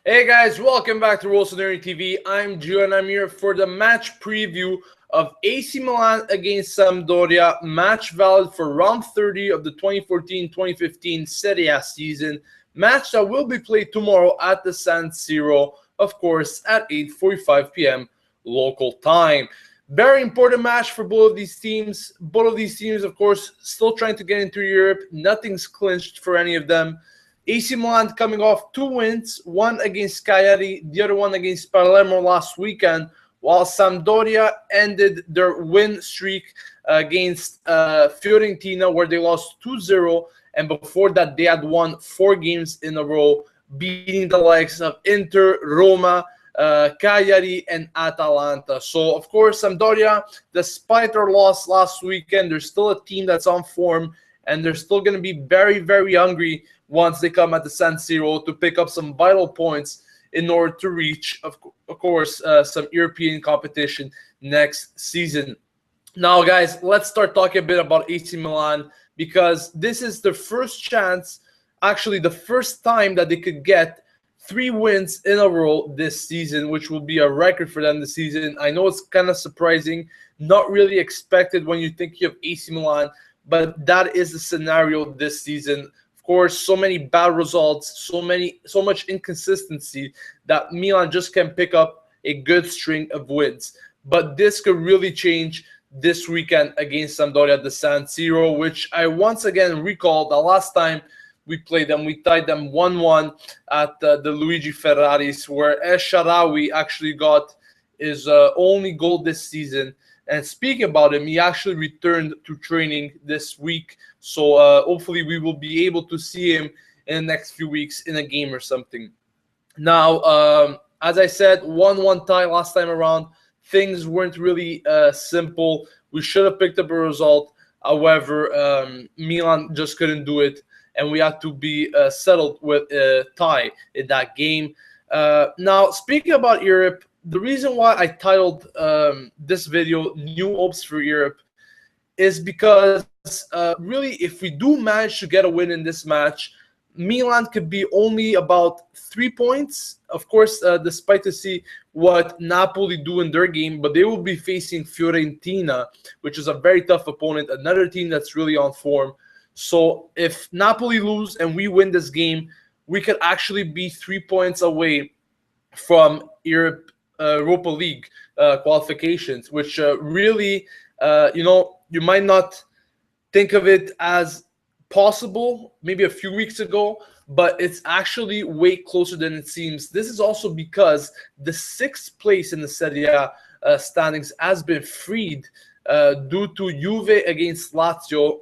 Hey guys, welcome back to Rossoneri TV. I'm Gio and I'm here for the match preview of AC Milan against Sampdoria, match valid for round 30 of the 2014-2015 Serie A season, match that will be played tomorrow at the San Siro, of course, at 8:45 p.m. local time. Very important match for both of these teams. Both of these teams, of course, still trying to get into Europe. Nothing's clinched for any of them. AC Milan coming off 2 wins, one against Cagliari, the other one against Palermo last weekend, while Sampdoria ended their win streak against Fiorentina, where they lost 2-0, and before that they had won 4 games in a row, beating the likes of Inter, Roma, Cagliari, and Atalanta. So, of course, Sampdoria, despite their loss last weekend, they're still a team that's on form, and they're still going to be very, very hungry once they come at the San Siro to pick up some vital points in order to reach, of course, some European competition next season. Now, guys, let's start talking a bit about AC Milan, because this is their first chance, actually the first time that they could get 3 wins in a row this season, which will be a record for them this season. I know it's kind of surprising, not really expected when you think of AC Milan, but that is the scenario this season. Of course, so many bad results, so much inconsistency that Milan just can pick up a good string of wins. But this could really change this weekend against Sampdoria at the San Siro, which I once again recall the last time we played them. We tied them 1-1 at the Luigi Ferraris, where El Shaarawy actually got his only goal this season. And speaking about him, he actually returned to training this week. So hopefully we will be able to see him in the next few weeks in a game or something. Now, as I said, 1-1 tie last time around. Things weren't really simple. We should have picked up a result. However, Milan just couldn't do it, and we had to be settled with a tie in that game. Now, speaking about Europe, the reason why I titled this video New Hopes for Europe is because really, if we do manage to get a win in this match, Milan could be only about 3 points. Of course, despite to see what Napoli do in their game, but they will be facing Fiorentina, which is a very tough opponent, another team that's really on form. So if Napoli lose and we win this game, we could actually be 3 points away from Europa League qualifications, which really, you might not think of it as possible maybe a few weeks ago, but it's actually way closer than it seems. This is also because the 6th place in the Serie A standings has been freed due to Juve against Lazio.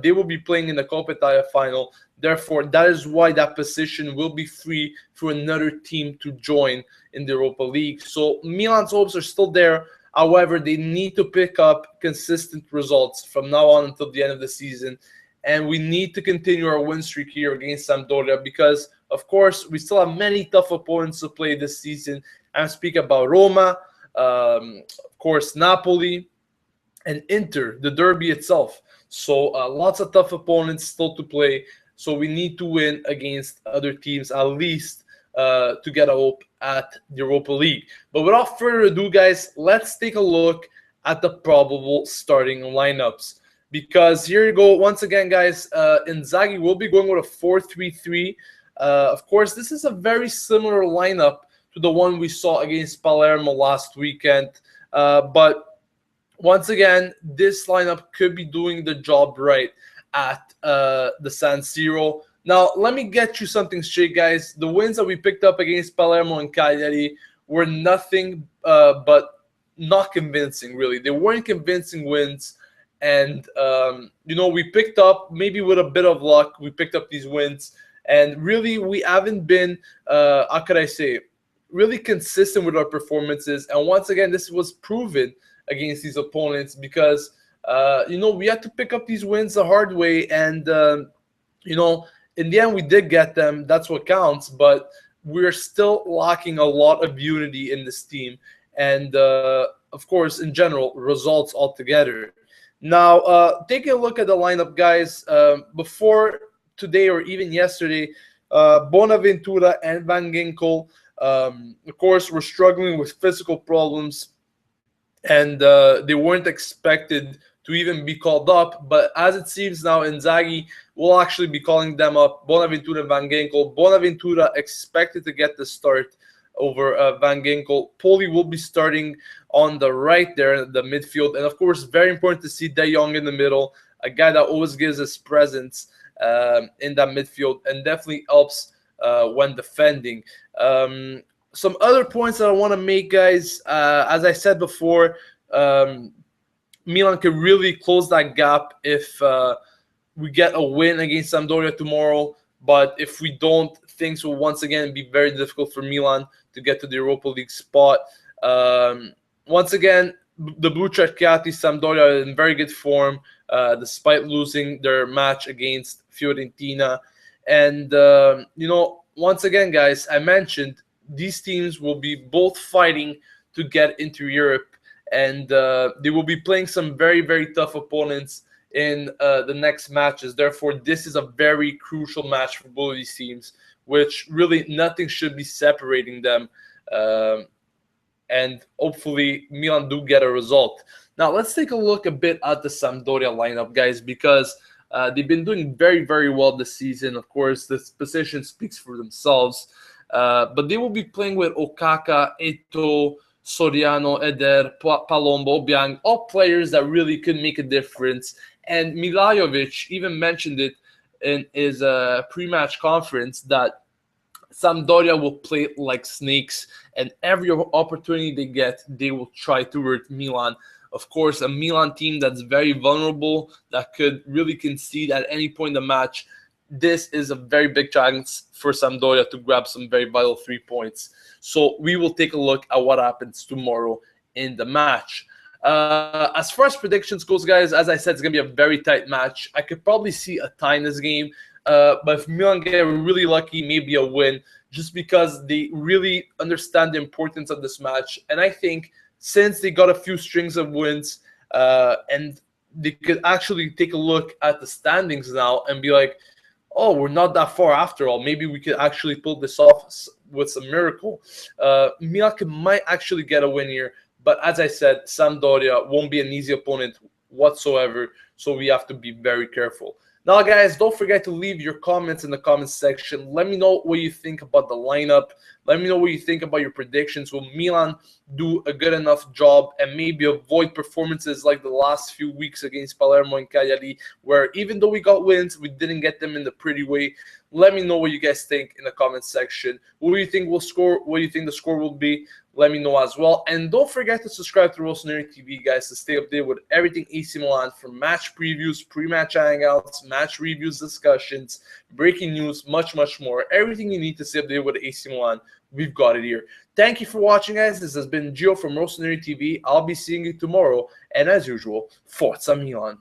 They will be playing in the Coppa Italia final. Therefore, that is why that position will be free for another team to join in the Europa League. So Milan's hopes are still there. However, they need to pick up consistent results from now on until the end of the season. And we need to continue our win streak here against Sampdoria because, of course, we still have many tough opponents to play this season. I'm speaking about Roma, of course, Napoli, and Inter, the derby itself. So lots of tough opponents still to play. So we need to win against other teams at least to get a hope at the Europa League. But without further ado, guys, let's take a look at the probable starting lineups. Because here you go. Once again, guys, Inzaghi will be going with a 4-3-3. Of course, this is a very similar lineup to the one we saw against Palermo last weekend. But once again, this lineup could be doing the job right at the San Siro. Now, let me get you something straight, guys. The wins that we picked up against Palermo and Cagliari were nothing but not convincing, really. They weren't convincing wins. And, we picked up, maybe with a bit of luck, we picked up these wins. And really, we haven't been, how could I say, really consistent with our performances. And once again, this was proven against these opponents because, we had to pick up these wins the hard way. And, in the end, we did get them. That's what counts. But we're still lacking a lot of unity in this team. And, of course, in general, results altogether. Now, taking a look at the lineup, guys, before today or even yesterday, Bonaventura and Van Ginkel. Of course, we're struggling with physical problems, and they weren't expected to even be called up. But as it seems now, Inzaghi will actually be calling them up, Bonaventura and Van Ginkel. Bonaventura expected to get the start over Van Ginkel. Poli will be starting on the right there in the midfield. And, of course, very important to see De Jong in the middle, a guy that always gives us presence in that midfield and definitely helps when defending. Some other points that I want to make, guys, as I said before, Milan can really close that gap if we get a win against Sampdoria tomorrow. But if we don't, things will once again be very difficult for Milan to get to the Europa League spot. Once again, the Blue Cerchiati, Sampdoria, are in very good form despite losing their match against Fiorentina. And, once again, guys, I mentioned these teams will be both fighting to get into Europe, and they will be playing some very, very tough opponents in the next matches. Therefore, this is a very crucial match for both of these teams, which really nothing should be separating them. And hopefully Milan do get a result. Now, let's take a look a bit at the Sampdoria lineup, guys, because they've been doing very, very well this season. Of course, this position speaks for themselves. But they will be playing with Okaka, Eto'o, Soriano, Eder, Palombo, Obiang, all players that really could make a difference. And Milajovic even mentioned it in his pre-match conference that Sampdoria will play like snakes, and every opportunity they get, they will try to hurt Milan. Of course, a Milan team that's very vulnerable, that could really concede at any point in the match. This is a very big chance for Sampdoria to grab some very vital 3 points. So we will take a look at what happens tomorrow in the match. As far as predictions goes, guys, as I said, it's going to be a very tight match. I could probably see a tie in this game. But if Milan get really lucky, maybe a win, just because they really understand the importance of this match. And I think since they got a few strings of wins, and they could actually take a look at the standings now and be like, oh, we're not that far after all. Maybe we could actually pull this off with some miracle. Milan might actually get a win here. But as I said, Sampdoria won't be an easy opponent whatsoever. So we have to be very careful. Now, guys, don't forget to leave your comments in the comments section. Let me know what you think about the lineup. Let me know what you think about your predictions. Will Milan do a good enough job and maybe avoid performances like the last few weeks against Palermo and Cagliari, where even though we got wins, we didn't get them in the pretty way? Let me know what you guys think in the comments section. What do you think will score? What do you think the score will be? Let me know as well. And don't forget to subscribe to Rossoneri TV, guys, to stay updated with everything AC Milan, from match previews, pre-match hangouts, match reviews, discussions, breaking news, much, much more. Everything you need to stay updated with AC Milan, we've got it here. Thank you for watching, guys. This has been Gio from Rossoneri TV. I'll be seeing you tomorrow. And as usual, Forza Milan.